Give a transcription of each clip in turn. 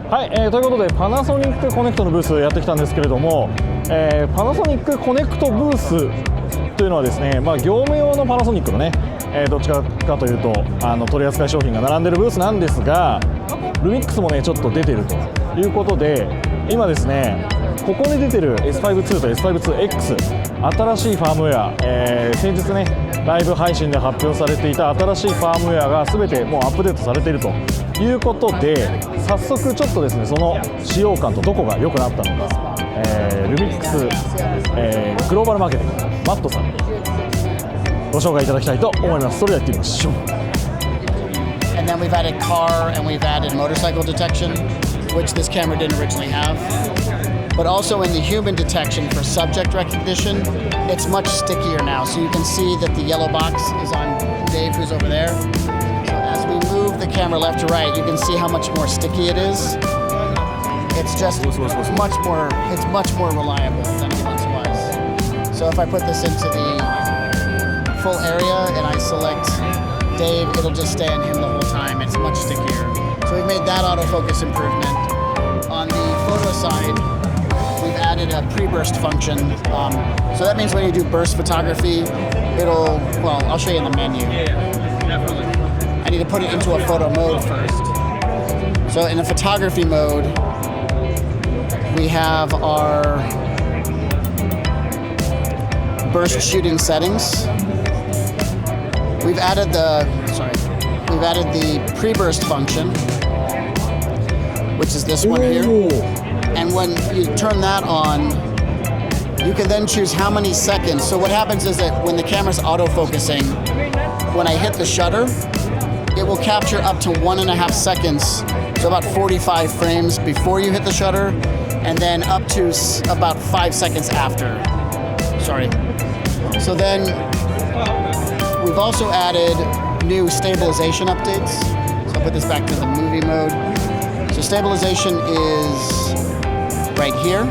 はい、ということでパナソニックコネクトのブースやってきたんですけれども、パナソニックコネクトブースというのはですね、業務用のパナソニックのね、どっちかというと取り扱い商品が並んでるブースなんですが、ルミックスもねちょっと出てるということで、今ですねここに出てる S5II と S5II X 新しいファームウェア、先日ねライブ配信で発表されていた新しいファームウェアが全てもうアップデートされているということで、早速ちょっとですねその使用感とどこが良くなったのか、ルミックス、グローバルマーケティングマットさんにご紹介いただきたいと思います。それではやってみましょう。And then we've added car and we've added motorcycle detection, which this camera didn't originally have. But also in the human detection for subject recognition, it's much stickier now. So you can see that the yellow box is on Dave, who's over there. So as we move the camera left to right, you can see how much more sticky it is. It's just much more reliable than it once was. So if I put this into the full area and I select Dave, it'll just stay on him the whole time. It's much stickier. So we've made that autofocus improvement. On the photo side, we've added a pre-burst function. So that means when you do burst photography, I'll show you in the menu. I need to put it into a photo mode first. So in the photography mode, we have our burst shooting settings. We've added the pre-burst function, which is this one here. And when you turn that on, you can then choose how many seconds. So what happens is that when the camera's autofocusing, when I hit the shutter, it will capture up to 1.5 seconds, so about 45 frames before you hit the shutter, and then up to about 5 seconds after. Sorry. So then we've also added new stabilization updates. So I'll put this back to the movie mode. So stabilization is right here.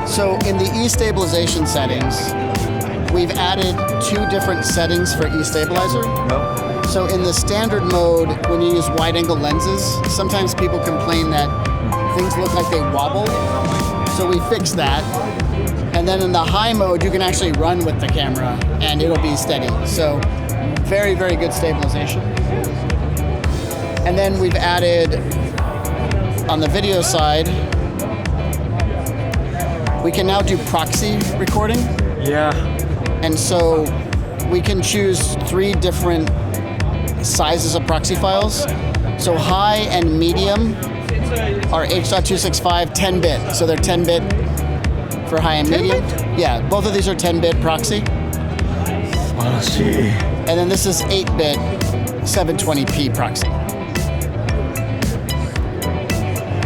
So in the E-stabilization settings, we've added 2 different settings for E-stabilizer. So in the standard mode, when you use wide-angle lenses, sometimes people complain that things look like they wobble. So we fixed that. And then in the high mode, you can actually run with the camera and it'll be steady. So very, very good stabilization. And then we've added, on the video side, we can now do proxy recording. Yeah. And so we can choose 3 different sizes of proxy files. So high and medium are H.265 10-bit. So they're 10-bit for high and medium. Yeah, both of these are 10-bit proxy. And then this is 8-bit 720p proxy.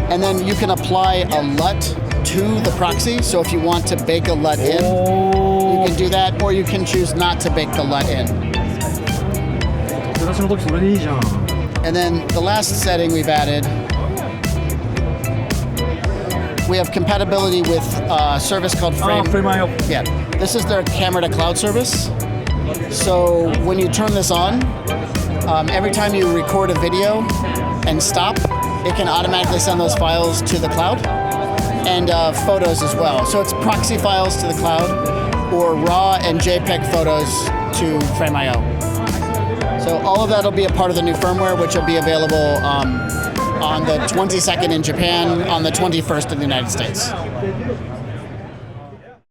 And then you can apply a LUT to the proxy. So if you want to bake a LUT in, you can do that, or you can choose not to bake the LUT in. And then the last setting we've added, we have compatibility with a service called Frame.io. Yeah, this is their camera to cloud service. So when you turn this on, every time you record a video and stop, it can automatically send those files to the cloud, and photos as well. So it's proxy files to the cloud, or RAW and JPEG photos to Frame.io. So all of that will be a part of the new firmware, which will be available on the 22nd in Japan, on the 21st in the United States.